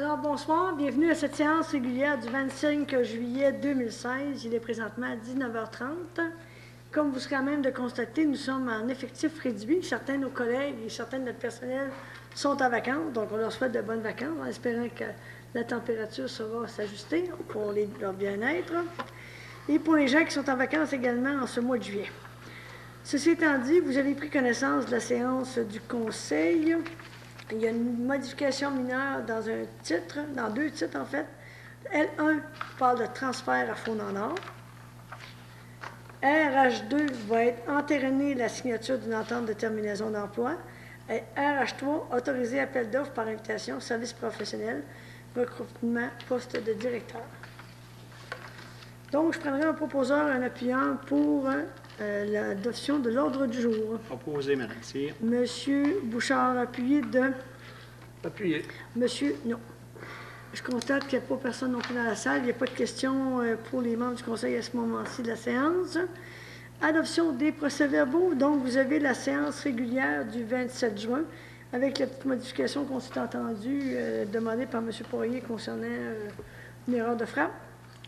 Alors, bonsoir. Bienvenue à cette séance régulière du 25 juillet 2016. Il est présentement 19h30. Comme vous serez à même de constater, nous sommes en effectif réduit. Certains de nos collègues et certains de notre personnel sont en vacances, donc on leur souhaite de bonnes vacances en espérant que la température saura s'ajuster pour leur bien-être. Et pour les gens qui sont en vacances également en ce mois de juillet. Ceci étant dit, vous avez pris connaissance de la séance du Conseil. Il y a une modification mineure dans un titre, dans deux titres en fait. L1 parle de transfert à fonds en or. RH2 va être entériné la signature d'une entente de terminaison d'emploi. Et RH3, autorisé appel d'offres par invitation, service professionnel, recrutement, poste de directeur. Donc, je prendrai un proposeur, un appuyant pour l'adoption de l'ordre du jour. Proposé, Madame Cyr. Monsieur Bouchard, appuyé de... Appuyé. Monsieur, non. Je constate qu'il n'y a pas personne non plus dans la salle. Il n'y a pas de questions pour les membres du Conseil à ce moment-ci de la séance. Adoption des procès-verbaux. Donc, vous avez la séance régulière du 27 juin avec la petite modification qu'on s'est entendu demandée par M. Poirier concernant une erreur de frappe.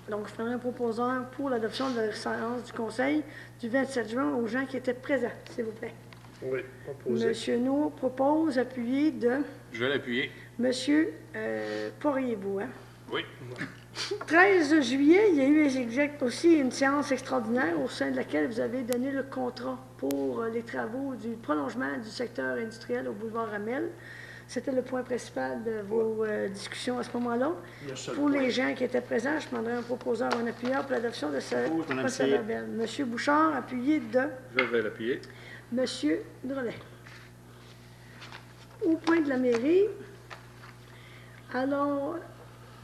Donc, je ferai un proposeur pour l'adoption de la séance du Conseil du 27 juin aux gens qui étaient présents, s'il vous plaît. Oui, proposé. Monsieur No propose, appuyé de... Je vais l'appuyer. Monsieur Poirier-vous, hein? Oui. 13 juillet, il y a eu aussi une séance extraordinaire au sein de laquelle vous avez donné le contrat pour les travaux du prolongement du secteur industriel au boulevard Ramel. C'était le point principal de vos discussions à ce moment-là. Pour les gens qui étaient présents, je demanderai un proposeur ou un appuyeur pour l'adoption de ce procès-verbal. Monsieur Bouchard, appuyé de... Je vais l'appuyer. Monsieur Drolet. Au point de la mairie, alors,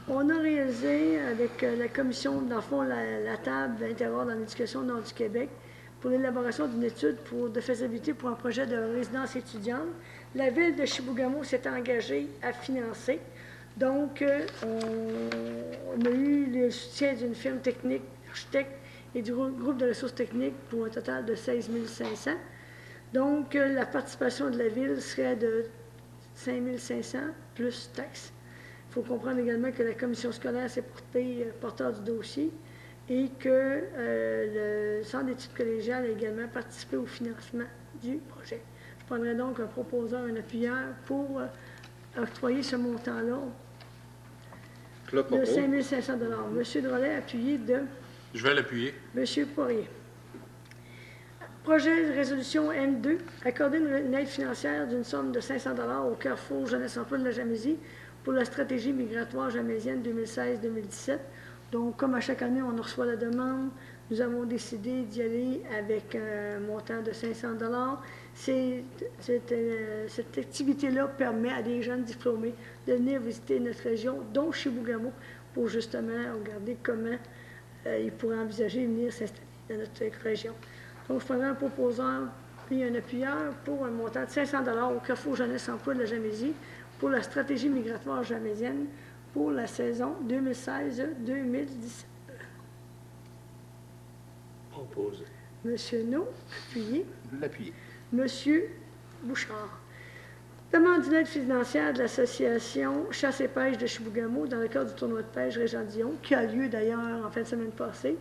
on a réalisé avec la commission, dans le fond, la table interordre dans l'éducation nord du Québec pour l'élaboration d'une étude de faisabilité pour un projet de résidence étudiante. La ville de Chibougamau s'est engagée à financer. Donc, on a eu le soutien d'une firme technique, architecte et du groupe de ressources techniques pour un total de 16 500. Donc, la participation de la ville serait de 5 500 plus taxes. Il faut comprendre également que la commission scolaire s'est porteur du dossier et que le Centre d'études collégiales a également participé au financement du projet. Je prendrai donc un proposeur, un appuyeur pour octroyer ce montant-là de 5 500 $. M. Drolet, appuyé de... Je vais l'appuyer. M. Poirier. Projet de résolution M2, accorder une aide financière d'une somme de 500 $ au Carrefour Jeunesse Emploi de la Jamésie pour la stratégie migratoire jamésienne 2016-2017. Donc, comme à chaque année, on reçoit la demande, nous avons décidé d'y aller avec un montant de 500 $. Cette activité-là permet à des jeunes diplômés de venir visiter notre région, dont Chibougamau, pour justement regarder comment ils pourraient envisager de venir s'installer dans notre région. Donc, je prendrai un proposeur et un appuyeur pour un montant de 500 $ au Carrefour Jeunesse Emploi de la Jamésie pour la stratégie migratoire jamésienne pour la saison 2016-2017. Proposé. Monsieur No, appuyé. L'appuyer. Monsieur Bouchard. Demande d'une aide financière de l'association Chasse et pêche de Chibougamau dans le cadre du tournoi de pêche Régent-Dion, qui a lieu d'ailleurs en fin de semaine passée.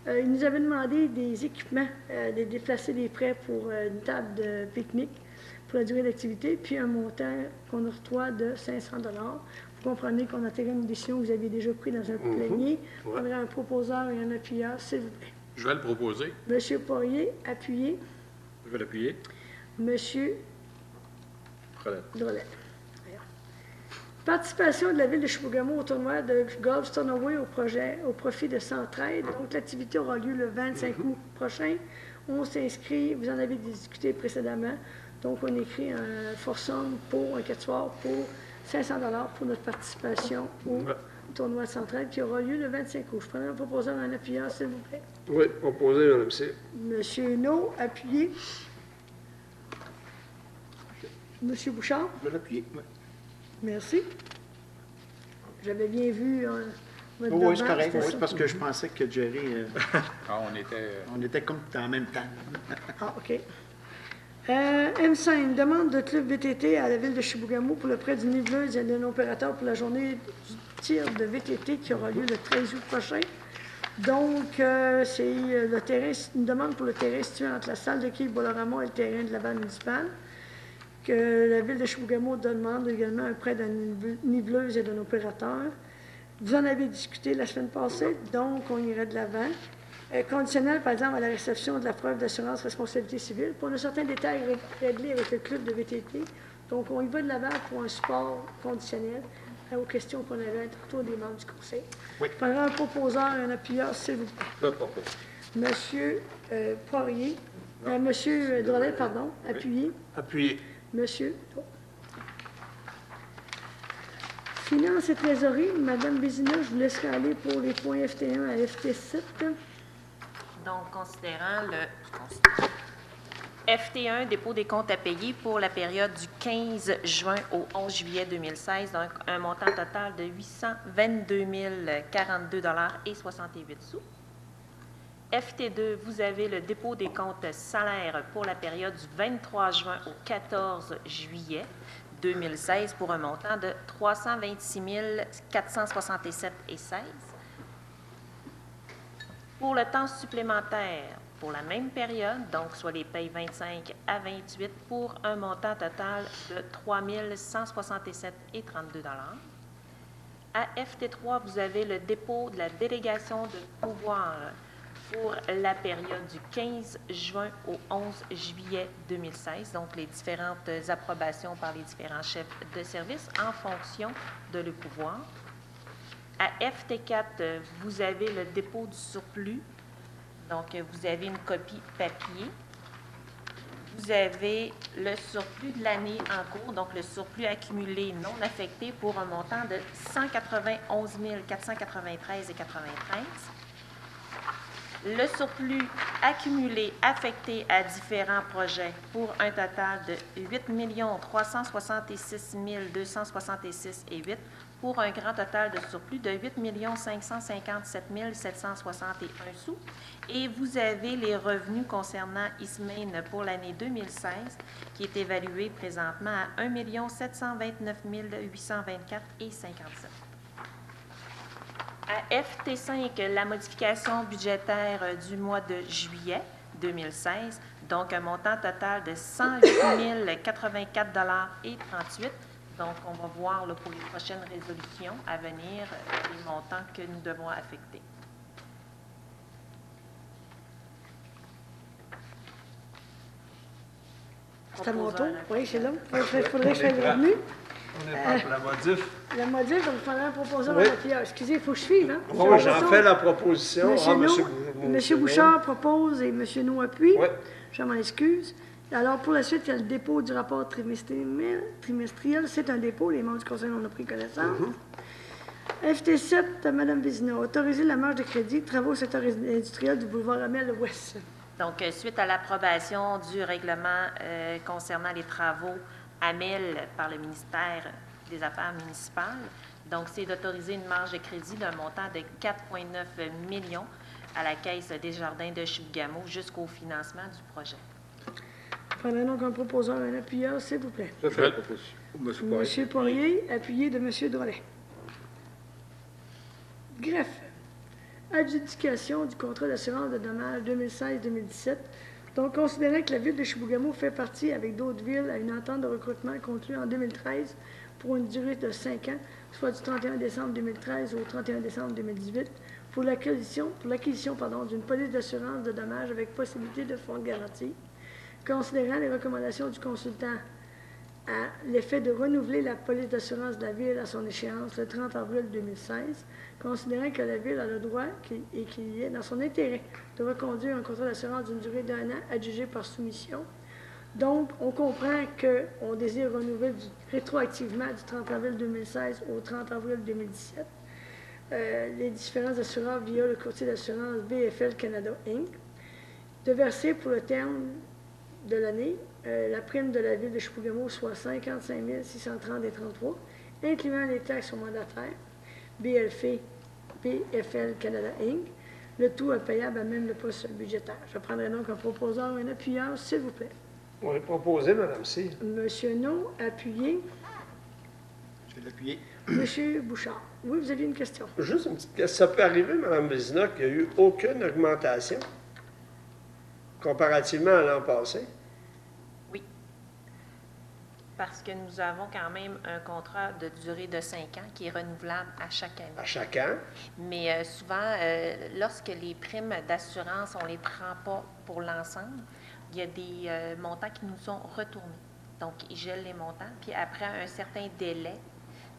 Ils nous avaient demandé des équipements, de déplacer des prêts pour une table de pique-nique pour la durée d'activité, puis un montant qu'on reçoit de 500 $. Vous comprenez qu'on a tiré une décision que vous aviez déjà prise dans un plénier. On aurait un proposeur et un appuyeur, s'il vous plaît. Je vais le proposer. Monsieur Poirier, appuyé. Je vais l'appuyer. Monsieur Drolet. Drolet. Participation de la ville de Chibougamau au tournoi de golf Stonaway au profit de Centraide. Donc, l'activité aura lieu le 25 août prochain. On s'inscrit, vous en avez discuté précédemment. Donc, on écrit un forçum pour un quatuor pour 500 $ pour notre participation au tournoi de Centraide qui aura lieu le 25 août. Je prends un proposeur, un appuyeur, s'il vous plaît. Oui, proposé, Mme Cyr. Monsieur No, appuyé. Monsieur Bouchard. Je vais l'appuyer. Oui. Merci. J'avais bien vu votre Oui, c'est correct. c'était Oui, ça. parce que je pensais que Jerry... Ah, on était... on était comme en même temps. Ah, OK. M5, demande de club VTT à la ville de Chibougamau pour le prêt d'une niveleuse et d'un opérateur pour la journée du tir de VTT qui aura lieu le 13 août prochain. Donc, c'est le terrain, une demande pour le terrain situé entre la salle de quai Bois-Laurent et le terrain de la vanne municipale. Que la ville de Chibougamau demande également un prêt d'une niveleuse et d'un opérateur. Vous en avez discuté la semaine passée, donc on irait de l'avant. Conditionnel, par exemple, à la réception de la preuve d'assurance responsabilité civile. Pour un certain détail réglé avec le club de VTT. Donc, on y va de l'avant pour un support conditionnel aux questions qu'on avait tantôt des membres du conseil. Oui. Je prendrai un proposeur et un appuyeur, s'il vous plaît. Je propose. Monsieur Poirier, Monsieur Drolet, pardon, appuyé. Appuyé. Monsieur. Finance et trésorerie, Madame Bézina, je vous laisserai aller pour les points FT1 à FT7. Donc, considérant le FT1, dépôt des comptes à payer pour la période du 15 juin au 11 juillet 2016, donc un montant total de 822 042,68 $. FT2, vous avez le dépôt des comptes salaires pour la période du 23 juin au 14 juillet 2016 pour un montant de 326 467,16 $. Pour le temps supplémentaire, pour la même période, donc soit les payes 25 à 28, pour un montant total de 3 167,32 $. À FT3, vous avez le dépôt de la délégation de pouvoir pour la période du 15 juin au 11 juillet 2016, donc les différentes approbations par les différents chefs de service en fonction de le pouvoir. À FT4, vous avez le dépôt du surplus. Donc, vous avez une copie papier. Vous avez le surplus de l'année en cours, donc le surplus accumulé non affecté pour un montant de 191 493,93 $. Le surplus accumulé affecté à différents projets pour un total de 8 366 266,08 $ pour un grand total de surplus de 8 557 761 sous. Et vous avez les revenus concernant Ismaine pour l'année 2016 qui est évalué présentement à 1 729 824,57 $. À FT5, la modification budgétaire du mois de juillet 2016, donc un montant total de 108 084,38 $. Donc, on va voir là, pour les prochaines résolutions à venir les montants que nous devons affecter. C'est à mon tour. Oui, c'est là. Il faudrait que je fasse le revenu. On est pas pour la modif. La modif, il faudrait un proposeur Oui. en appuyeur. Excusez, il faut que je suive. Hein? Oui, j'en fais la proposition. Monsieur Bouchard propose et Monsieur Nou appuie. Oui. Je m'en excuse. Alors, pour la suite, il y a le dépôt du rapport trimestriel. C'est un dépôt. Les membres du conseil en ont pris connaissance. FT7, Mme Vézina, autoriser la marge de crédit, travaux au secteur industriel du boulevard Amel-Ouest. Donc, suite à l'approbation du règlement concernant les travaux AMEL par le ministère des Affaires municipales, donc c'est d'autoriser une marge de crédit d'un montant de 4,9 millions à la Caisse des Jardins de Chibougamau jusqu'au financement du projet. Je prendrai donc un proposeur, un appuyeur, s'il vous plaît. Je fais la proposition. Monsieur Poirier, appuyé de Monsieur Drolet. Greffe. Adjudication du contrat d'assurance de dommages 2016-2017. Donc, considérant que la ville de Chibougamau fait partie avec d'autres villes à une entente de recrutement conclue en 2013 pour une durée de 5 ans, soit du 31 décembre 2013 au 31 décembre 2018, pour l'acquisition d'une police d'assurance de dommages avec possibilité de fonds de garantie, considérant les recommandations du consultant à l'effet de renouveler la police d'assurance de la ville à son échéance le 30 avril 2016, considérant que la ville a le droit et qu'il est dans son intérêt de reconduire un contrat d'assurance d'une durée d'1 an adjugé par soumission. Donc, on comprend qu'on désire renouveler rétroactivement du 30 avril 2016 au 30 avril 2017 les différents assureurs via le courtier d'assurance BFL Canada Inc., de verser pour le terme de l'année la prime de la ville de Chibougamau, soit 55 630,33 $, incluant les taxes aux mandataires, BFL Canada Inc., le tout payable à même le poste budgétaire. Je prendrai donc un proposeur ou un appuyeur, s'il vous plaît. On est proposé, Mme C. Monsieur No, appuyé. Je vais l'appuyer. Monsieur Bouchard. Oui, vous aviez une question. Juste une petite question. Ça peut arriver, Mme Vézina, qu'il n'y a eu aucune augmentation comparativement à l'an passé? Oui. Parce que nous avons quand même un contrat de durée de 5 ans qui est renouvelable à chaque année. À chaque an? Mais souvent, lorsque les primes d'assurance, on ne les prend pas pour l'ensemble, il y a des montants qui nous sont retournés. Donc, ils gèlent les montants, puis après un certain délai,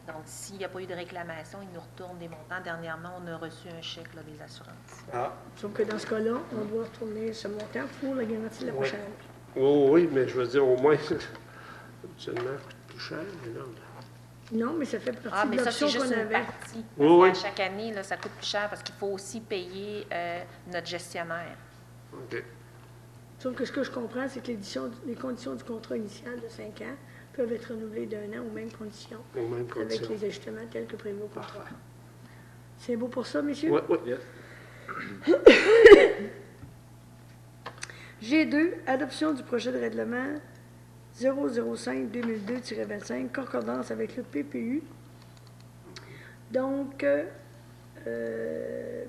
donc s'il n'y a pas eu de réclamation, ils nous retournent des montants. Dernièrement, on a reçu un chèque là, des assurances. Ah. Sauf que dans ce cas-là, on doit retourner ce montant pour la garantie de la Oui. prochaine année. Oh, oui, mais je veux dire, au moins, habituellement, ça coûte plus cher, mais non. Non, mais ça fait partie Ah, de mais ça, l'option c'est juste qu'on une avait. partie. Oui, Parce oui. qu'à chaque année, là, ça coûte plus cher parce qu'il faut aussi payer notre gestionnaire. OK. Sauf que ce que je comprends, c'est que les conditions du contrat initial de 5 ans peuvent être renouvelées d'1 an aux mêmes conditions, Aux mêmes avec conditions. les ajustements tels que prévus au contrat. C'est beau pour ça, messieurs? Oui, oui. Yes. G2, adoption du projet de règlement 005-2002-25, concordance avec le PPU. Donc,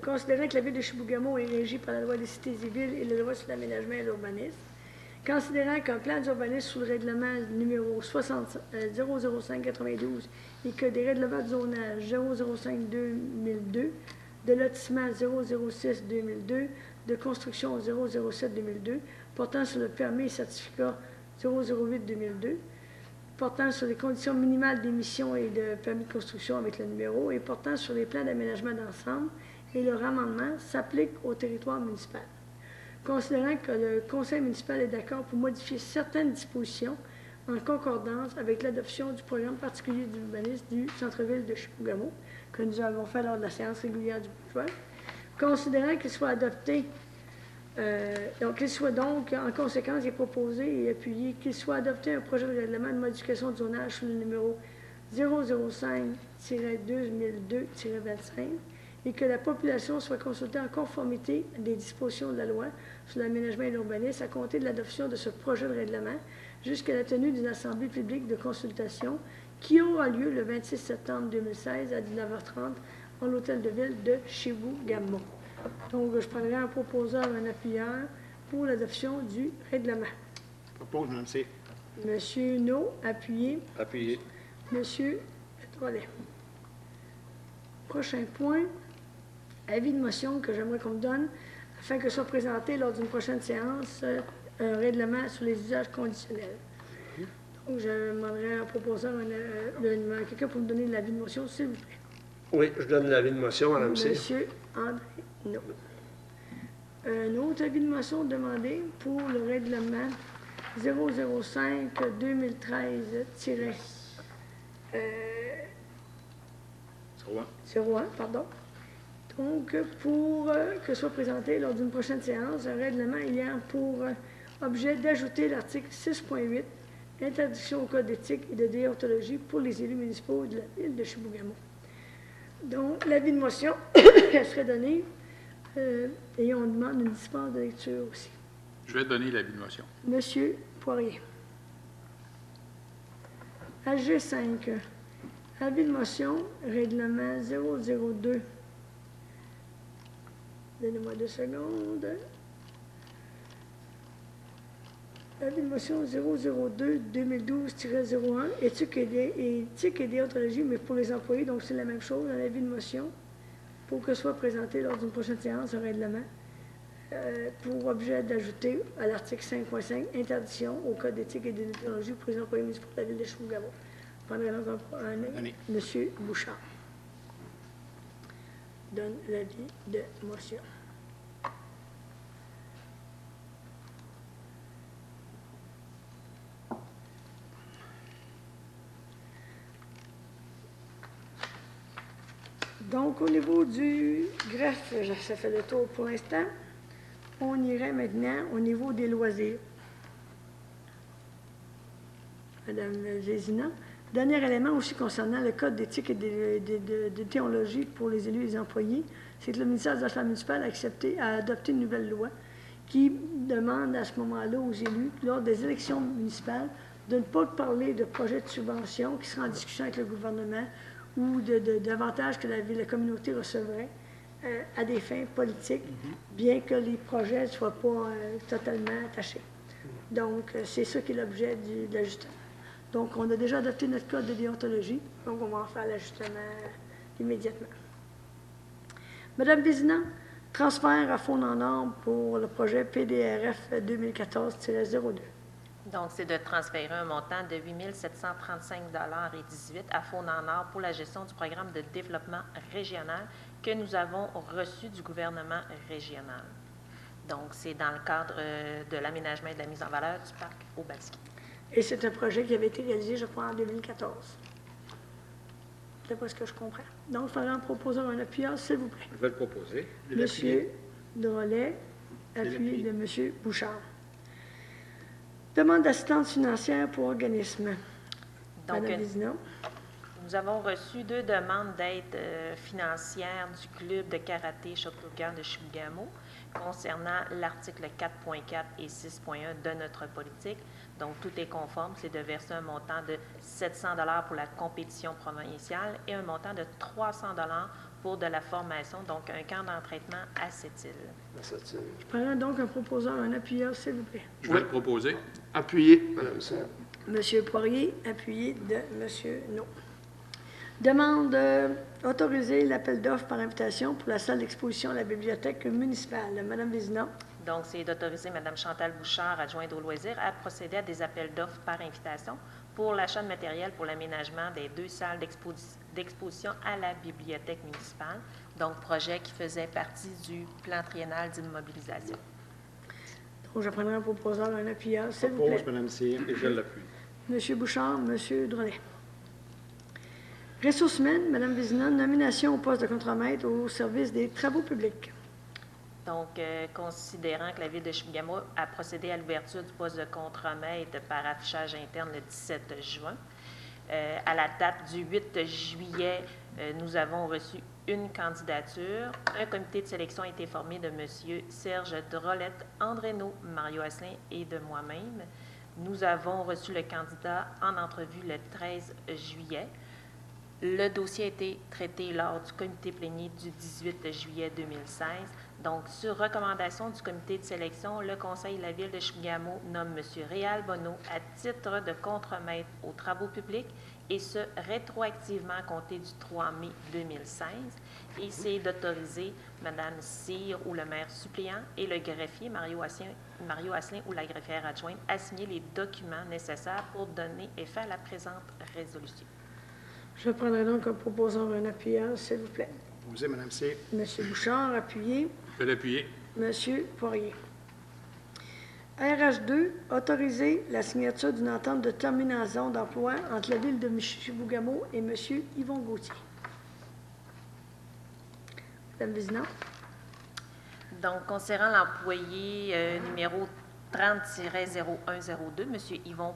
considérant que la ville de Chibougamau est régie par la loi des cités et villes et la loi sur l'aménagement et l'urbanisme, considérant qu'un plan d'urbanisme sous le règlement numéro 005-92 et que des règlements de zonage 005-2002, de lotissement 006-2002, de construction 007-2002, portant sur le permis et certificat 008-2002, portant sur les conditions minimales d'émission et de permis de construction avec le numéro et portant sur les plans d'aménagement d'ensemble et leur amendement s'applique au territoire municipal. Considérant que le conseil municipal est d'accord pour modifier certaines dispositions en concordance avec l'adoption du programme particulier d'urbanisme du centre-ville de Chibougamau, que nous avons fait lors de la séance régulière du 8 juin, considérant qu'il soit adopté, en conséquence, il est proposé et appuyé qu'il soit adopté un projet de règlement de modification de zonage sous le numéro 005-2002-25 et que la population soit consultée en conformité des dispositions de la loi sur l'aménagement et l'urbanisme à compter de l'adoption de ce projet de règlement jusqu'à la tenue d'une assemblée publique de consultation qui aura lieu le 26 septembre 2016 à 19h30 en l'hôtel de ville de Chibougamau. Donc, je prendrai un proposeur, un appuyeur pour l'adoption du règlement. Propose, Mme C. Monsieur No, appuyé. Appuyé. Monsieur Drolet. Prochain point, avis de motion que j'aimerais qu'on me donne afin que soit présenté lors d'une prochaine séance un règlement sur les usages conditionnels. Donc, je demanderai un proposeur, quelqu'un pour me donner l'avis de motion, s'il vous plaît. Oui, je donne l'avis de motion, Mme C. Monsieur André No. Un autre avis de motion demandé pour le règlement 005-2013-01, 01, pardon. Donc, pour que soit présenté lors d'une prochaine séance, un règlement ayant pour objet d'ajouter l'article 6.8, interdiction au code d'éthique et de déontologie pour les élus municipaux de la ville de Chibougamau. Donc, l'avis de motion serait donné et on demande une dispense de lecture aussi. Je vais donner l'avis de motion. Monsieur Poirier. AG5, avis de motion, règlement 002. Donnez-moi 2 secondes. Avis de motion 002-2012-01, éthique et déontologie, mais pour les employés, donc c'est la même chose, un avis de motion, pour que soit présenté lors d'une prochaine séance un règlement pour objet d'ajouter à l'article 5.5 interdiction au code d'éthique et de déontologie pour les employés municipaux de la ville de Chibougamau. Je prendrai donc M. Bouchard. Donne l'avis de motion. Donc, au niveau du greffe, ça fait le tour pour l'instant. On irait maintenant au niveau des loisirs. Madame Vézina. Dernier élément aussi concernant le code d'éthique et de théologie pour les élus et les employés, c'est que le ministère des Affaires municipales a adopté une nouvelle loi qui demande à ce moment-là aux élus, lors des élections municipales, de ne pas parler de projets de subvention qui seraient en discussion avec le gouvernement ou d'avantages que la communauté recevrait à des fins politiques, bien que les projets ne soient pas totalement attachés. Donc, c'est ça qui est l'objet de l'ajustement. Donc, on a déjà adopté notre code de déontologie, donc on va en faire l'ajustement immédiatement. Madame Vézina, transfert à fonds en ordre pour le projet PDRF 2014-02. Donc, c'est de transférer un montant de 8 735,18 à Fonds en or pour la gestion du programme de développement régional que nous avons reçu du gouvernement régional. Donc, c'est dans le cadre de l'aménagement et de la mise en valeur du parc au Balski. Et c'est un projet qui avait été réalisé, je crois, en 2014. C'est pas ce que je comprends. Donc, il faudrait en proposer un appuyeur, s'il vous plaît. Je vais le proposer. Monsieur Drolet, appuyé de Monsieur Bouchard. Demande d'assistance financière pour organisme. Donc, Madame Vézina. nous avons reçu 2 demandes d'aide financière du club de karaté Shotokan de Chibougamau concernant l'article 4.4 et 6.1 de notre politique. Donc, tout est conforme. C'est de verser un montant de 700 $ pour la compétition provinciale et un montant de 300 $ pour de la formation, donc un camp d'entraînement à cette île. Je prendrai donc un proposeur, un appuyeur, s'il vous plaît. Je vais le proposer. Appuyé, Madame Cyr. Monsieur Poirier, appuyé de Monsieur No. Demande d'autoriser l'appel d'offres par invitation pour la salle d'exposition à la bibliothèque municipale. Madame Vézina. Donc, c'est d'autoriser Mme Chantal Bouchard, adjointe aux loisirs, à procéder à des appels d'offres par invitation pour l'achat de matériel pour l'aménagement des 2 salles d'exposition à la bibliothèque municipale. Donc, projet qui faisait partie du plan triennal d'immobilisation. Donc, je prendrai un proposeur, un appuyeur, s'il vous Propose, plaît. Mme Cyr, et je l'appuie. Monsieur Bouchard, Monsieur Drolet. Ressources humaines, Mme Vézina, nomination au poste de contremaître au service des travaux publics. Donc, considérant que la Ville de Chibougamau a procédé à l'ouverture du poste de contremaître par affichage interne le 17 juin, à la date du 8 juillet, nous avons reçu une candidature. Un comité de sélection a été formé de M. Serge Drolette, André Naud, Mario Asselin et de moi-même. Nous avons reçu le candidat en entrevue le 13 juillet. Le dossier a été traité lors du comité plénier du 18 juillet 2016. Donc, sur recommandation du comité de sélection, le Conseil de la Ville de Chibougamau nomme M. Réal Bonneau à titre de contremaître aux travaux publics, et ce, rétroactivement à compter du 3 mai 2016. Et c'est d'autoriser Mme Cyr ou le maire suppléant et le greffier Mario Asselin ou la greffière adjointe à signer les documents nécessaires pour donner effet à la présente résolution. Je prendrai donc un proposeur, un appuyeur, s'il vous plaît. Proposé, Mme Cyr. Monsieur Bouchard, appuyé. Je vais l'appuyer. Monsieur Poirier. RH2, autoriser la signature d'une entente de terminaison d'emploi entre la Ville de Chibougamau et M. Yvon Gauthier. Madame Vézina. Donc, concernant l'employé numéro 30-0102, M. Yvon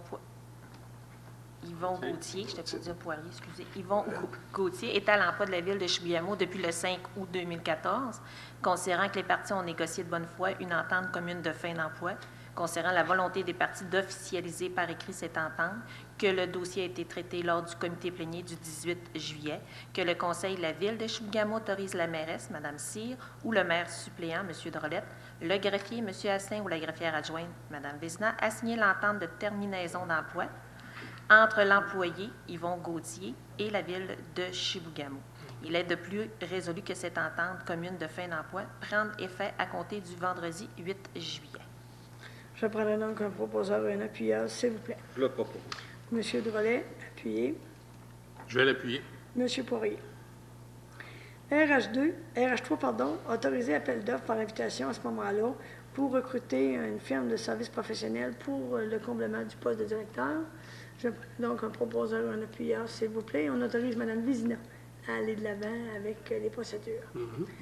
Gauthier, je t'ai pas dit Poirier, excusez, Yvon Gauthier est à l'emploi de la Ville de Chibougamau depuis le 5 août 2014, considérant que les parties ont négocié de bonne foi une entente commune de fin d'emploi, concernant la volonté des parties d'officialiser par écrit cette entente, que le dossier a été traité lors du comité plénier du 18 juillet, que le Conseil de la Ville de Chibougamau autorise la mairesse, Mme Cyr, ou le maire suppléant, M. Drolette, le greffier, M. Asselin, ou la greffière adjointe, Mme Vézina, à signer l'entente de terminaison d'emploi entre l'employé, Yvon Gauthier, et la Ville de Chibougamau. Il est de plus résolu que cette entente commune de fin d'emploi prenne effet à compter du vendredi 8 juillet. Je prendrai donc un proposeur et un appuyeur, s'il vous plaît. Je le propose. Monsieur Drolet, appuyé. Je vais l'appuyer. Monsieur Poirier. RH3, pardon, autorisé appel d'offres par invitation à ce moment-là pour recruter une firme de services professionnels pour le comblement du poste de directeur. Je prends donc un proposeur, un appuyeur, s'il vous plaît. On autorise Mme Vézina à aller de l'avant avec les procédures.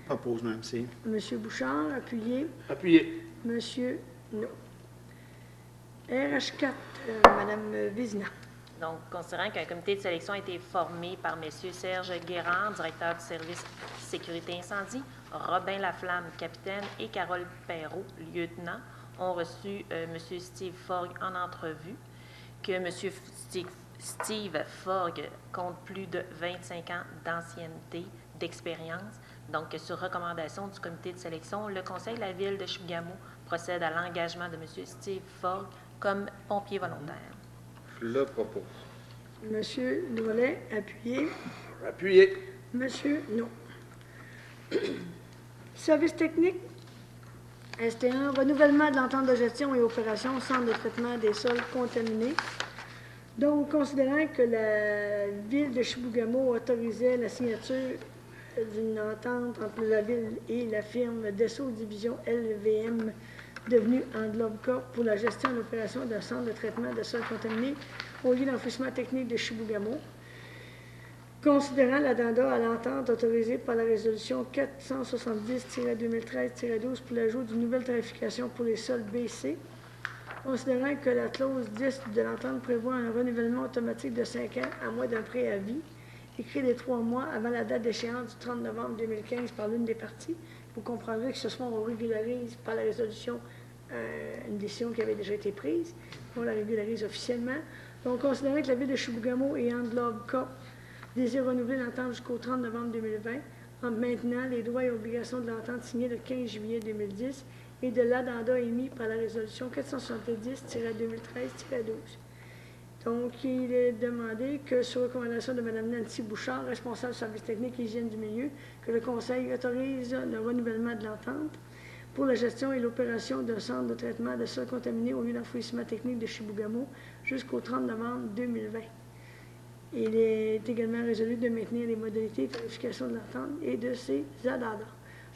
Propose, Mme Cyr. Monsieur Bouchard, appuyé. Appuyé. Monsieur No. RH4, Mme Vézina. Donc, considérant qu'un comité de sélection a été formé par M. Serge Guérard, directeur du service sécurité incendie, Robin Laflamme, capitaine, et Carole Perrault, lieutenant, ont reçu M. Steve Forgue en entrevue, que M. Steve Forgue compte plus de 25 ans d'ancienneté, d'expérience. Donc, sur recommandation du comité de sélection, le Conseil de la Ville de Chibougamau procède à l'engagement de M. Steve Forgue comme pompier volontaire. Je le propose. Monsieur Drolet, appuyé. Appuyé. Monsieur Non. Service technique, ST1, renouvellement de l'entente de gestion et opération centre de traitement des sols contaminés. Donc, considérant que la Ville de Chibougamau autorisait la signature d'une entente entre la Ville et la firme Dessau Division LVM, devenue Englobe Corp, pour la gestion et l'opération d'un centre de traitement de sols contaminés au lieu d'enfouissement technique de Chibougamau, considérant l'addenda à l'entente autorisée par la résolution 470-2013-12 pour l'ajout d'une nouvelle tarification pour les sols BC, considérant que la clause 10 de l'entente prévoit un renouvellement automatique de 5 ans à moins d'un préavis, écrit les 3 mois avant la date d'échéance du 30 novembre 2015 par l'une des parties. Vous comprendrez que ce soir, on régularise par la résolution une décision qui avait déjà été prise. On la régularise officiellement. Donc, considérant que la Ville de Chibougamau et Englobe Corp désirent renouveler l'entente jusqu'au 30 novembre 2020, en maintenant les droits et obligations de l'entente signée le 15 juillet 2010 et de l'addenda émis par la résolution 470-2013-12. Donc, il est demandé que, sur recommandation de Mme Nancy Bouchard, responsable du service technique et hygiène du milieu, que le Conseil autorise le renouvellement de l'entente pour la gestion et l'opération d'un centre de traitement de sols contaminés au lieu d'enfouissement technique de Chibougamau jusqu'au 30 novembre 2020. Il est également résolu de maintenir les modalités de tarification de l'entente et de ses addendas.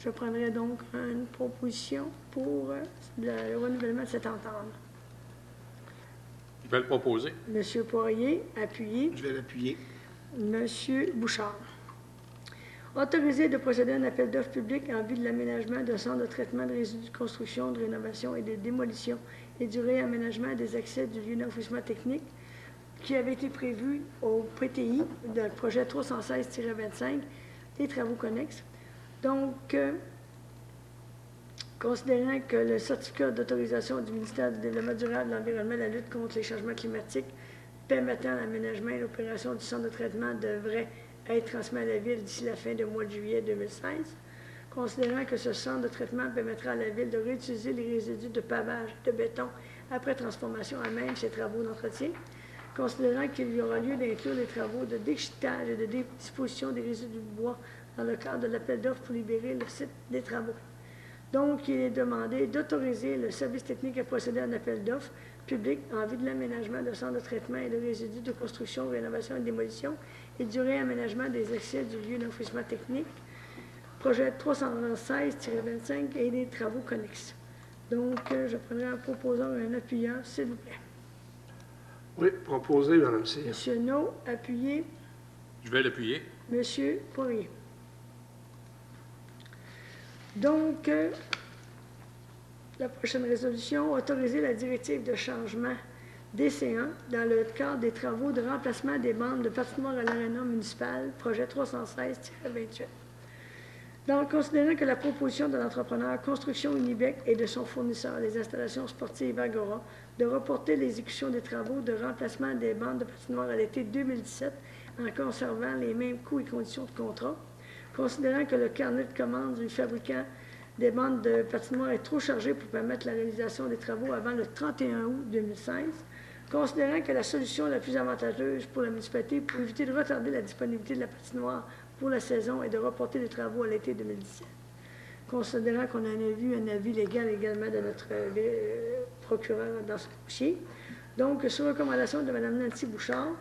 Je prendrai donc une proposition pour le renouvellement de cette entente. Je vais le proposer. Monsieur Poirier, appuyé. Je vais l'appuyer. Monsieur Bouchard. Autorisé de procéder à un appel d'offres public en vue de l'aménagement d'un centre de traitement de résidus de construction, de rénovation et de démolition et du réaménagement des accès du lieu d'enfouissement technique qui avait été prévu au PTI dans le projet 316-25 des travaux connexes. Donc, considérant que le certificat d'autorisation du ministère du Développement durable, de l'Environnement et de la lutte contre les changements climatiques permettant l'aménagement et l'opération du centre de traitement devrait être transmis à la Ville d'ici la fin du mois de juillet 2016, considérant que ce centre de traitement permettra à la Ville de réutiliser les résidus de pavage de béton après transformation à même ses travaux d'entretien, considérant qu'il y aura lieu d'inclure les travaux de déchiquetage et de disposition des résidus de bois dans le cadre de l'appel d'offres pour libérer le site des travaux. Donc, il est demandé d'autoriser le service technique à procéder à un appel d'offres public en vue de l'aménagement de centres de traitement et de résidus de construction, rénovation et démolition et du réaménagement des accès du lieu d'enfouissement technique, projet 316-25 et des travaux connexes. Donc, je prendrai en proposant un appuyant, s'il vous plaît. Oui, proposé, Mme C. Monsieur No, appuyé. Je vais l'appuyer. Monsieur Poirier. Donc, la prochaine résolution, autoriser la directive de changement DC1 dans le cadre des travaux de remplacement des bandes de patinoire à l'aréna municipal, projet 316-28. Donc, considérant que la proposition de l'entrepreneur Construction Unibec et de son fournisseur, les installations sportives Agora, de reporter l'exécution des travaux de remplacement des bandes de patinoire à l'été 2017 en conservant les mêmes coûts et conditions de contrat, considérant que le carnet de commande du fabricant des bandes de patinoire est trop chargé pour permettre la réalisation des travaux avant le 31 août 2016, considérant que la solution la plus avantageuse pour la municipalité pour éviter de retarder la disponibilité de la patinoire pour la saison est de reporter les travaux à l'été 2017. Considérant qu'on en a vu un avis légal également de notre procureur dans ce dossier. Donc, sur recommandation de Mme Nancy Bouchard,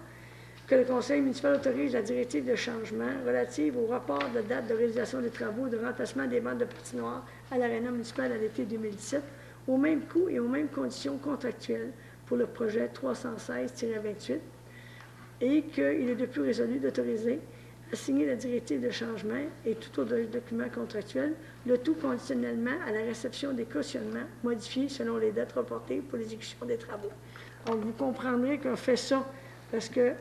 que le Conseil municipal autorise la directive de changement relative au report de date de réalisation des travaux de remplacement des bandes de patinoire à l'aréna municipal à l'été 2017 au même coût et aux mêmes conditions contractuelles pour le projet 316-28 et qu'il est depuis résolu d'autoriser à signer la directive de changement et tout autre document contractuel, le tout conditionnellement à la réception des cautionnements modifiés selon les dates reportées pour l'exécution des travaux. Donc, vous comprendrez qu'on fait ça parce que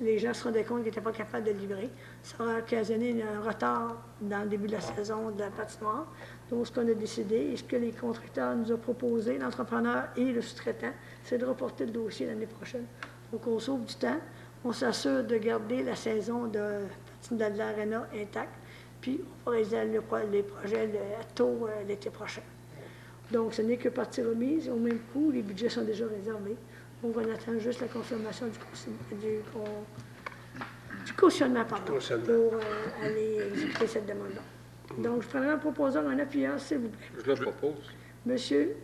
les gens se rendaient compte qu'ils n'étaient pas capables de livrer. Ça a occasionné un retard dans le début de la saison de la patinoire. Donc, ce qu'on a décidé et ce que les contracteurs nous ont proposé, l'entrepreneur et le sous-traitant, c'est de reporter le dossier l'année prochaine. Donc, on sauve du temps, on s'assure de garder la saison de l'Arena intacte, puis on va réaliser les projets tôt l'été prochain. Donc, ce n'est que partie remise. Au même coup, les budgets sont déjà réservés. Donc, on attend juste la confirmation du cautionnement, pardon, pour aller exécuter cette demande-là. Donc, je prendrai un proposeur, un appuyeur, s'il vous plaît. Je le propose. Monsieur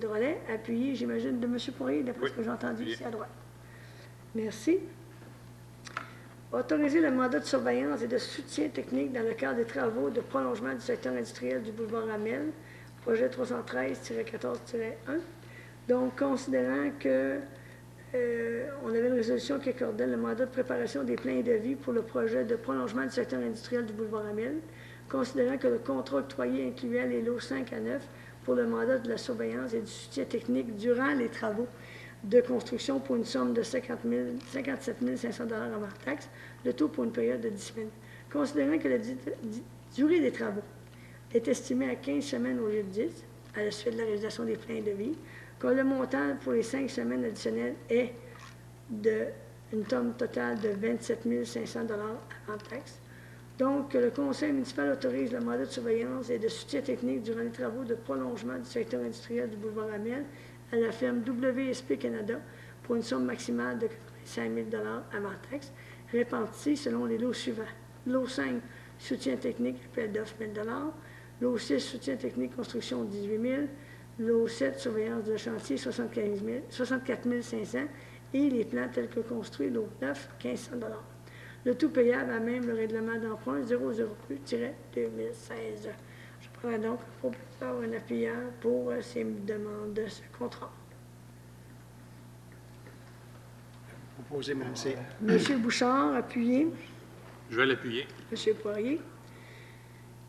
Drolet, appuyé, j'imagine, de M. Poirier, d'après Oui. ce que j'ai entendu ici à droite. Merci. Autoriser le mandat de surveillance et de soutien technique dans le cadre des travaux de prolongement du secteur industriel du boulevard Amel, projet 313-14-1. Donc, considérant que on avait une résolution qui accordait le mandat de préparation des plans et devis pour le projet de prolongement du secteur industriel du boulevard Amel, considérant que le contrat octroyé incluait les lots 5 à 9 pour le mandat de la surveillance et du soutien technique durant les travaux de construction pour une somme de 57 500 $ avant taxe, le tout pour une période de 10 semaines. Considérant que la durée des travaux est estimée à 15 semaines au lieu de 10, à la suite de la réalisation des plans et devis, que le montant pour les 5 semaines additionnelles est une somme totale de 27 500 $ avant taxe. Donc, que le Conseil municipal autorise le mandat de surveillance et de soutien technique durant les travaux de prolongement du secteur industriel du boulevard Amel à la firme WSP Canada pour une somme maximale de 85 000 $ avant taxe, répartie selon les lots suivants. Lot 5, soutien technique, appel d'offres 1 000 $. Lot 6, soutien technique, construction 18 000 $. Lot 7, surveillance de chantier 64 500 $. Et les plans tels que construits, lot 9, 1 500 $. Le tout payable à même le règlement d'emprunt 002-2016. Je prendrai donc un propositeur ou un appuyeur pour ces demandes de ce contrat. Proposé, Mme C. M. Bouchard, appuyé. Je vais l'appuyer. M. Poirier.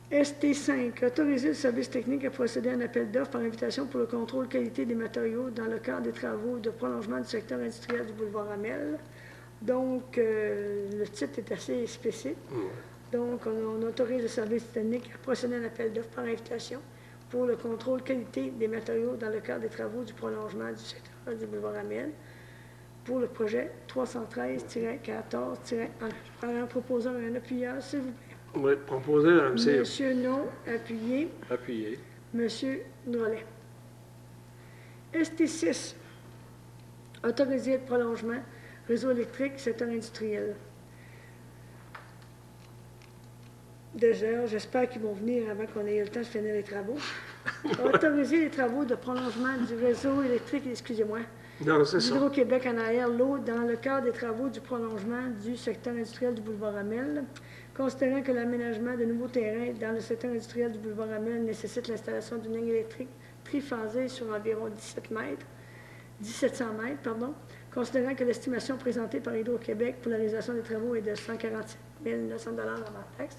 ST5, autoriser le service technique à procéder à un appel d'offres par invitation pour le contrôle qualité des matériaux dans le cadre des travaux de prolongement du secteur industriel du boulevard Amel. Donc, le titre est assez explicite. Donc, on autorise le service technique à procéder à un appel d'offres par invitation pour le contrôle qualité des matériaux dans le cadre des travaux du prolongement du secteur du boulevard Amel pour le projet 313-14-1. Je prends un proposeur et un appuyeur, s'il vous plaît. Oui, proposé, Mme C. Monsieur Non, appuyé. Appuyé. Monsieur Drolet. ST6, autoriser le prolongement réseau électrique, secteur industriel. Déjà, j'espère qu'ils vont venir avant qu'on ait eu le temps de finir les travaux. Autoriser les travaux de prolongement du réseau électrique, excusez-moi, Non, c'est ça. d'Hydro-Québec en arrière l'eau dans le cadre des travaux du prolongement du secteur industriel du boulevard Amel, considérant que l'aménagement de nouveaux terrains dans le secteur industriel du boulevard Amel nécessite l'installation d'une ligne électrique triphasée sur environ 1700 mètres, considérant que l'estimation présentée par Hydro-Québec pour la réalisation des travaux est de 147 900 $ avant taxe,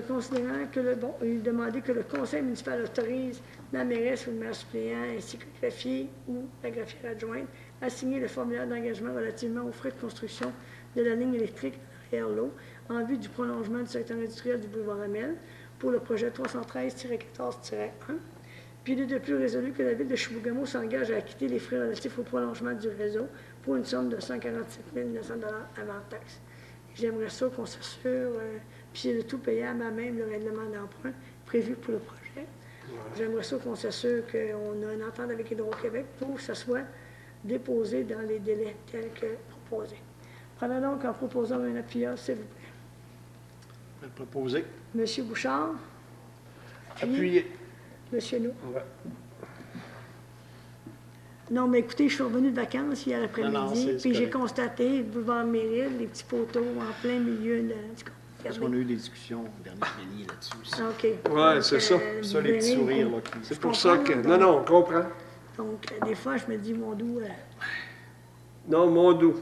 considérant que il demandait que le conseil municipal autorise la mairesse ou le maire suppléant ainsi que le greffier ou la greffière adjointe à signer le formulaire d'engagement relativement aux frais de construction de la ligne électrique derrière l'eau en vue du prolongement du secteur industriel du boulevard Amel pour le projet 313-14-1. Puis il est de plus résolu que la ville de Chibougamau s'engage à acquitter les frais relatifs au prolongement du réseau pour une somme de 147 900 $ avant taxe. J'aimerais ça qu'on s'assure, puis c'est le tout payable à même le règlement d'emprunt prévu pour le projet. J'aimerais ça qu'on s'assure qu'on a une entente avec Hydro-Québec pour que ça soit déposé dans les délais tels que proposés. Prenons donc en proposant un appuyeur, s'il vous plaît. Proposé. Monsieur Bouchard. Appuyé. Monsieur Nou. Ouais. Non, mais écoutez, je suis revenu de vacances hier Non, après-midi, c'est puis j'ai correct. constaté, le boulevard Méril, les petits poteaux en plein milieu de... Parce qu'on a eu des discussions au dernier midi là-dessus aussi. OK. Ouais, Donc, c'est ça. Ça, les petits sourires, là, qui... C'est pour ça que... Non, non, on comprend. Donc, des fois, je me dis, mon doux, Non, mon doux.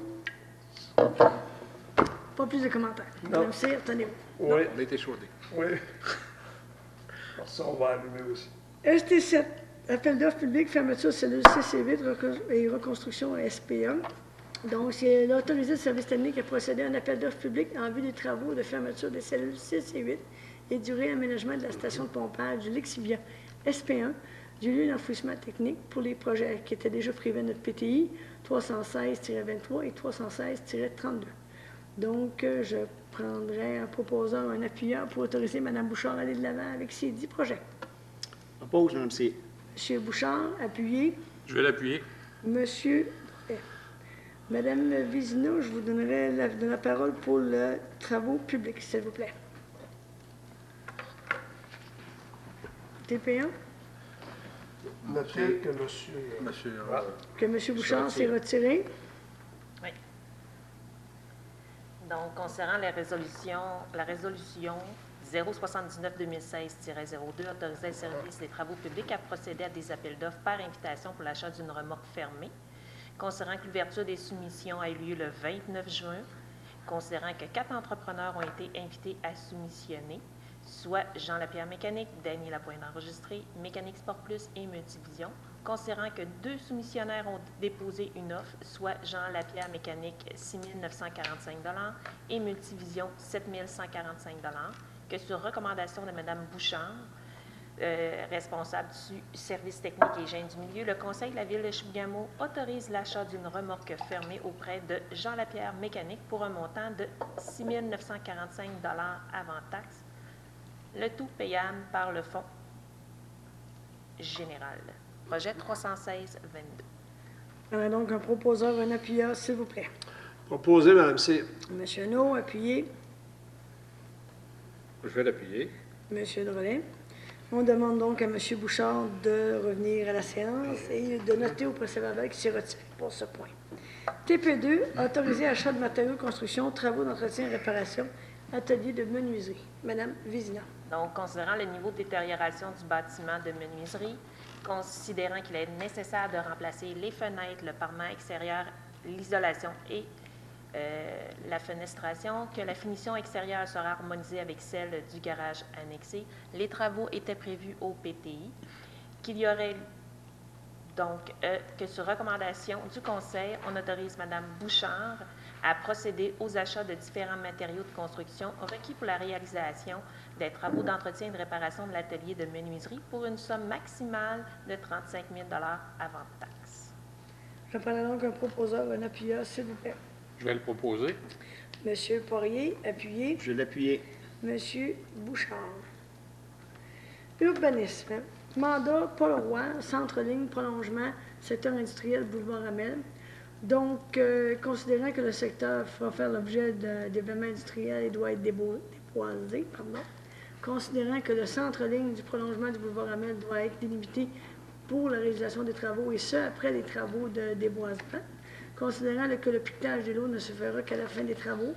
pas plus de commentaires. Non. Madame Cyr, tenez-vous. Oui, On a été chaudés. oui. Ça, on va allumer aussi. ST7, appel d'offres public, fermeture cellule 6 et 8 et reconstruction SPA. Donc, c'est l'autorisé le service technique à procéder à un appel d'offres public en vue des travaux de fermeture des cellules 6 et 8 et du réaménagement de la station de pompage du Lexivia SP1 du lieu d'enfouissement technique pour les projets qui étaient déjà privés de notre PTI 316-23 et 316-32. Donc, je prendrai un proposeur ou un appuyeur pour autoriser Mme Bouchard à aller de l'avant avec ces 10 projets. Oppose, Mme C. M. Bouchard, appuyé. Je vais l'appuyer. Monsieur, Madame Vézina, je vous donnerai la parole pour les travaux publics, s'il vous plaît. TP1? Notez que Que M. Bouchard s'est retiré. Oui. Donc, concernant la résolution 079-2016-02 autorisait le service des travaux publics à procéder à des appels d'offres par invitation pour l'achat d'une remorque fermée. Considérant que l'ouverture des soumissions a eu lieu le 29 juin, considérant que 4 entrepreneurs ont été invités à soumissionner, soit Jean Lapierre Mécanique, Dany Lapointe enregistré, Mécanique Sport Plus et Multivision, considérant que 2 soumissionnaires ont déposé une offre, soit Jean Lapierre Mécanique 6 945 et Multivision 7 145 que sur recommandation de Mme Bouchard, responsable du service technique et hygiène du milieu, le Conseil de la Ville de Chibougamau autorise l'achat d'une remorque fermée auprès de Jean Lapierre Mécanique pour un montant de 6 945 avant taxe, le tout payable par le Fonds général. Projet 316-22. On a donc un proposeur, un appuyeur, s'il vous plaît. Proposé, Mme C. M. No, appuyé. Je vais l'appuyer. M. Drolet. On demande donc à M. Bouchard de revenir à la séance et de noter au procès-verbal qu'il s'est retiré pour ce point. TP2, autorisé achat de matériaux de construction, travaux d'entretien et réparation, atelier de menuiserie. Madame Vézina. Donc, considérant le niveau de détérioration du bâtiment de menuiserie, considérant qu'il est nécessaire de remplacer les fenêtres, le parement extérieur, l'isolation et la fenestration, que la finition extérieure sera harmonisée avec celle du garage annexé. Les travaux étaient prévus au PTI, qu'il y aurait donc que sur recommandation du Conseil, on autorise Mme Bouchard à procéder aux achats de différents matériaux de construction requis pour la réalisation des travaux d'entretien et de réparation de l'atelier de menuiserie pour une somme maximale de 35 000 avant taxe. Je prendrai donc un proposeur, un appuyeur, s'il vous plaît. Je vais le proposer. Monsieur Poirier, appuyé. Je vais l'appuyer. Monsieur Bouchard. Urbanisme. Mandat Paul Roy, centre-ligne, prolongement, secteur industriel, boulevard Amel. Donc, considérant que le secteur va faire l'objet d'un développement industriel et doit être déboisé, considérant que le centre-ligne du prolongement du boulevard Amel doit être délimité pour la réalisation des travaux, et ce, après les travaux de déboisement, considérant que le piquetage de l'eau ne se fera qu'à la fin des travaux,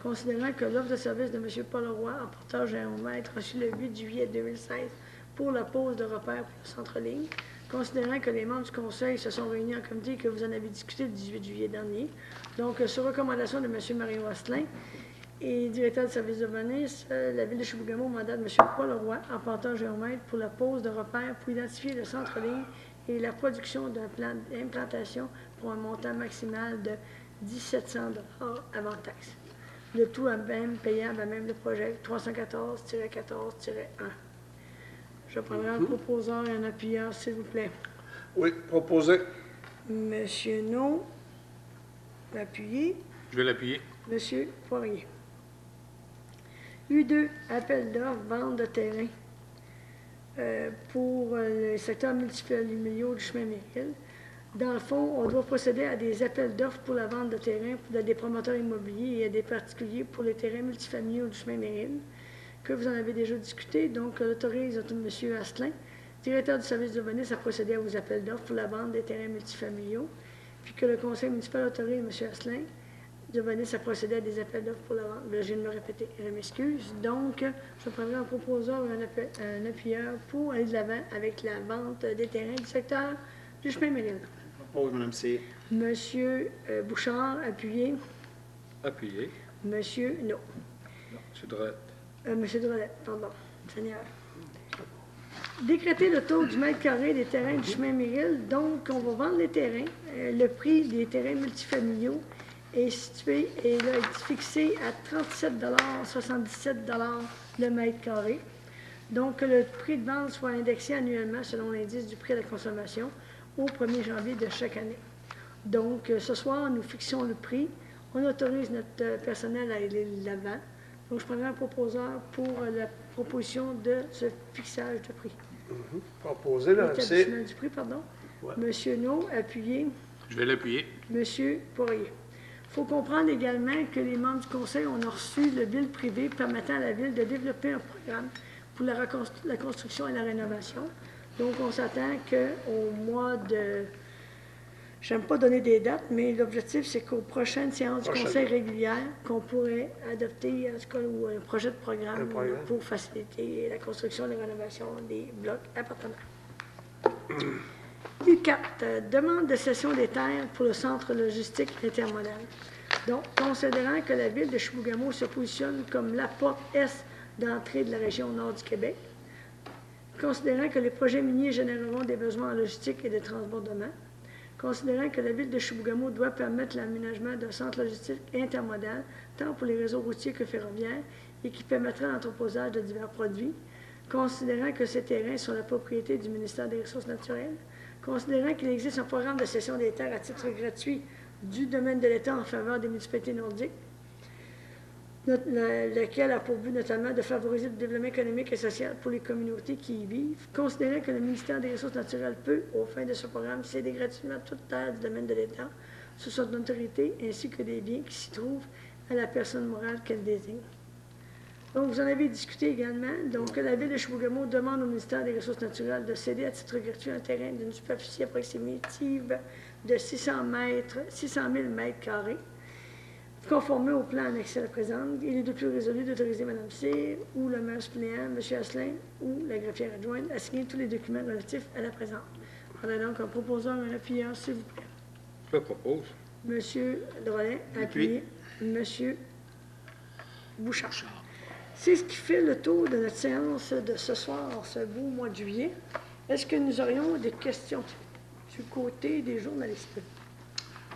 considérant que l'offre de service de M. Paul Roy en portage à 1 mètre reçue le 8 juillet 2016 pour la pose de repères pour le centre-ligne, considérant que les membres du Conseil se sont réunis en comité et que vous en avez discuté le 18 juillet dernier. Donc, sur recommandation de M. Mario Asselin et directeur du service d'urbanisme, la Ville de Chibougamau mandat de M. Paul Roy en portage à 1 mètre pour la pose de repères pour identifier le centre-ligne et la production d'un plan d'implantation pour un montant maximal de 1 700 $ avant taxe. Le tout à même payable à même le projet 314-14-1. Je prendrai un proposeur et un appuyeur, s'il vous plaît. Oui, proposé. Monsieur No, appuyé. Je vais l'appuyer. Monsieur Poirier. U2, appel d'offres, vente de terrain pour le secteur multifamilial du chemin Méril. Dans le fond, on doit procéder à des appels d'offres pour la vente de terrain à des promoteurs immobiliers et à des particuliers pour les terrains multifamiliaux du chemin Méril, que vous en avez déjà discuté. Donc, l'autorise M. Asselin, directeur du service d'urbanisme, à procéder aux appels d'offres pour la vente des terrains multifamiliaux, puis que le conseil municipal autorise M. Asselin, d'urbanisme, à procéder à des appels d'offres pour la vente. Là, je viens de me répéter, je m'excuse. Donc, je prendrai un proposeur ou un appuyeur pour aller de l'avant avec la vente des terrains du secteur du chemin Méril. Oppose, Mme C. Monsieur Bouchard, appuyé. Appuyé. Monsieur No. C'est droit. Monsieur Drolet, pardon. Seigneur. Décréter le taux du mètre carré des terrains du chemin Méril. Donc, on va vendre les terrains. Le prix des terrains multifamiliaux est situé et là, est fixé à 37,77 le mètre carré. Donc, que le prix de vente soit indexé annuellement selon l'indice du prix à la consommation au 1er janvier de chaque année. Donc, ce soir, nous fixons le prix. On autorise notre personnel à aller de l'avant. Donc, je prendrai un proposeur pour la proposition de ce fixage de prix. Proposé, là, c'est... L'établissement du prix, pardon. Ouais. Monsieur No, appuyé. Je vais l'appuyer. Monsieur Poirier. Il faut comprendre également que les membres du Conseil ont reçu le bill privé permettant à la Ville de développer un programme pour la construction et la rénovation. Donc, on s'attend qu'au mois de... Je n'aime pas donner des dates, mais l'objectif, c'est qu'aux prochaines séances du Conseil régulières, qu'on pourrait adopter, en tout cas, ou un projet de programme pour faciliter la construction et la rénovation des blocs appartements. U4, demande de cession des terres pour le centre logistique intermodal. Donc, considérant que la Ville de Chibougamau se positionne comme la porte est d'entrée de la région nord du Québec, considérant que les projets miniers généreront des besoins en logistique et de transbordement, considérant que la Ville de Chibougamau doit permettre l'aménagement d'un centre logistique intermodal, tant pour les réseaux routiers que ferroviaires, et qui permettra l'entreposage de divers produits, considérant que ces terrains sont la propriété du ministère des Ressources naturelles, considérant qu'il existe un programme de cession des terres à titre gratuit du domaine de l'État en faveur des municipalités nordiques, lequel a pour but notamment de favoriser le développement économique et social pour les communautés qui y vivent, considérant que le ministère des Ressources naturelles peut, aux fins de ce programme, céder gratuitement toute terre du domaine de l'État sous son autorité, ainsi que des biens qui s'y trouvent à la personne morale qu'elle désigne. Donc, vous en avez discuté également. Donc, la Ville de Chibougamau demande au ministère des Ressources naturelles de céder à titre gratuit un terrain d'une superficie approximative de 600 000 mètres carrés, conformé au plan annexé à la présente. Il est de plus résolu d'autoriser Mme Cyr ou le maire suppléant, M. Asselin ou la greffière adjointe à signer tous les documents relatifs à la présente. Voilà donc un proposeur, un appuyeur, s'il vous plaît. Je propose. M. Drolet, appuyé. M. Bouchard. C'est ce qui fait le tour de notre séance de ce soir, ce beau mois de juillet. Est-ce que nous aurions des questions du côté des journalistes?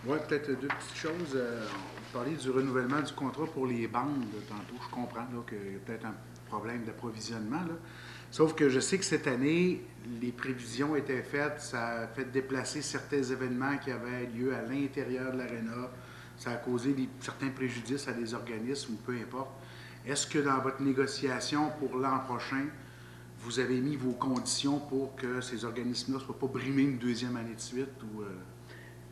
Oui, peut-être deux petites choses. On parlait du renouvellement du contrat pour les bandes tantôt. Je comprends qu'il y a peut-être un problème d'approvisionnement. Sauf que je sais que cette année, les prévisions étaient faites. Ça a fait déplacer certains événements qui avaient lieu à l'intérieur de l'aréna. Ça a causé certains préjudices à des organismes ou peu importe. Est-ce que dans votre négociation pour l'an prochain, vous avez mis vos conditions pour que ces organismes-là ne soient pas brimés une deuxième année de suite? Ou,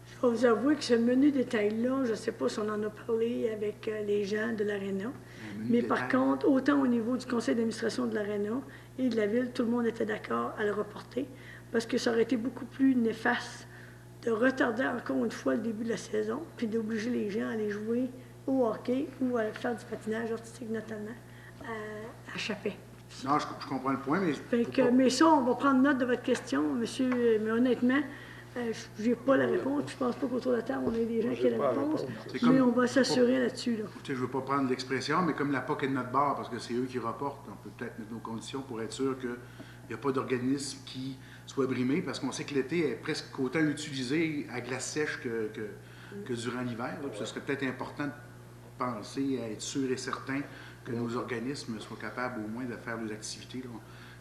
Je vais vous avouer que ce menu détail-là, je ne sais pas si on en a parlé avec les gens de l'Aréna, mais par contre, autant au niveau du conseil d'administration de l'Aréna et de la Ville, tout le monde était d'accord à le reporter, parce que ça aurait été beaucoup plus néfaste de retarder encore une fois le début de la saison, puis d'obliger les gens à aller jouer au hockey ou à faire du patinage artistique, notamment, à Chappé. Non, je comprends le point, mais... Mais ça, on va prendre note de votre question, monsieur, mais honnêtement, je n'ai pas la réponse. Je ne pense pas qu'autour de la table, on ait des gens qui aient la réponse. Mais on va s'assurer là-dessus. Là. Je ne veux pas prendre l'expression, mais comme la POC est de notre bord, parce que c'est eux qui reportent, on peut peut-être mettre nos conditions pour être sûr qu'il n'y a pas d'organisme qui soit brimé, parce qu'on sait que l'été est presque autant utilisé à glace sèche que durant l'hiver. Puis ce serait peut-être important de penser à être sûr et certain que nos organismes soient capables au moins de faire leurs activités. Là.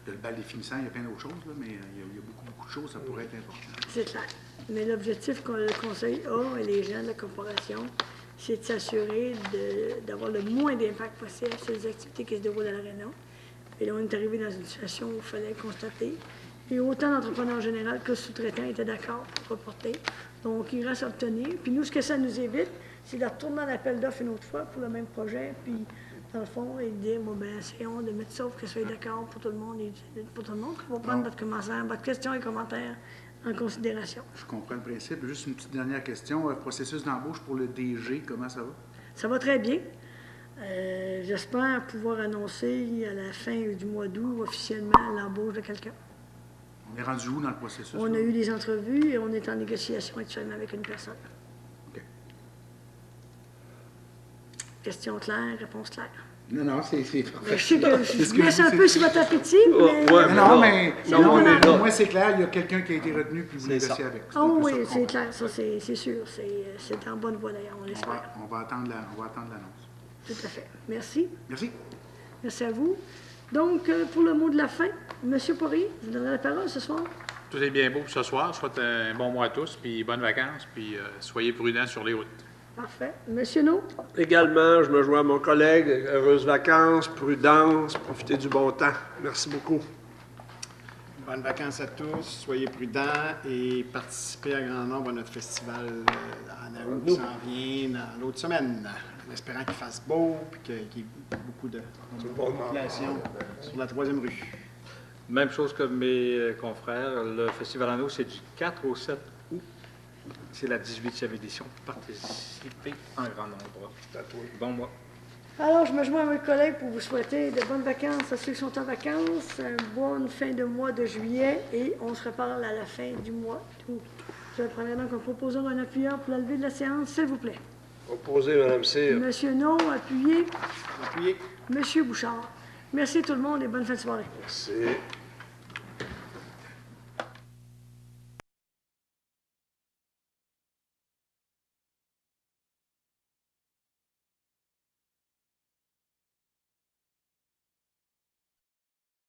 Il y a le bal des finissants, il y a plein d'autres choses, là, mais il y a beaucoup de choses, ça pourrait être important. C'est clair. Mais l'objectif que le Conseil a et les gens de la corporation, c'est de s'assurer d'avoir le moins d'impact possible sur les activités qui se déroulent à l'Aréna. Et là, on est arrivé dans une situation où il fallait constater. Et autant l'entrepreneur général que le sous-traitant étaient d'accord pour reporter. Donc, il reste à obtenir. Puis nous, ce que ça nous évite, c'est de retourner en appel d'offres une autre fois pour le même projet. Puis, dans le fond, et de dire, bon, ben, essayons de mettre ça pour que ce soit d'accord pour tout le monde. Pour tout le monde. On va prendre votre question et commentaire en considération. Je comprends le principe. Juste une petite dernière question. Processus d'embauche pour le DG, comment ça va? Ça va très bien. J'espère pouvoir annoncer à la fin du mois d'août officiellement l'embauche de quelqu'un. On est rendu où dans le processus? On a eu des entrevues et on est en négociation actuellement avec une personne. OK. Question claire, réponse claire. Non, c'est parfait. Je sais que C'est je ce vous que laisse je un dis, peu c'est- sur votre appétit, Oh, mais... ouais. Non, mais Non, sinon, on est là. au moins c'est clair, il y a quelqu'un qui a été retenu puis vous C'est ça. négociez avec. C'est Ah un peu oui, ça qu'on c'est va- clair, ça c'est sûr, c'est en bonne voie d'ailleurs, on On l'espère. va, on va attendre l'annonce. Tout à fait. Merci. Merci. Merci à vous. Donc, pour le mot de la fin, M. Porry, je vous donnerai la parole ce soir. Tout est bien beau pour ce soir. Je souhaite un bon mois à tous, puis bonnes vacances, puis soyez prudents sur les routes. Parfait. Monsieur No? Également, je me joins à mon collègue. Heureuses vacances, prudence, profitez du bon temps. Merci beaucoup. Bonnes vacances à tous, soyez prudents et participez à grand nombre à notre festival en août qui s'en vient dans l'autre semaine, en espérant qu'il fasse beau et qu'il y ait beaucoup de population sur la 3e rue. Même chose que mes confrères, le Festival en eau, c'est du 4 au 7 août. C'est la 18e édition. Participez en grand nombre. Bon mois. Alors, je me joins à mes collègues pour vous souhaiter de bonnes vacances à ceux qui sont en vacances, une bonne fin de mois de juillet et on se reparle à la fin du mois d'août. Je prendrai donc un proposeur, un appuyeur pour la levée de la séance, s'il vous plaît. Opposé, Mme Cyr. Monsieur No, appuyé. Appuyez. Monsieur Bouchard. Merci tout le monde et bonne fin de soirée. Merci.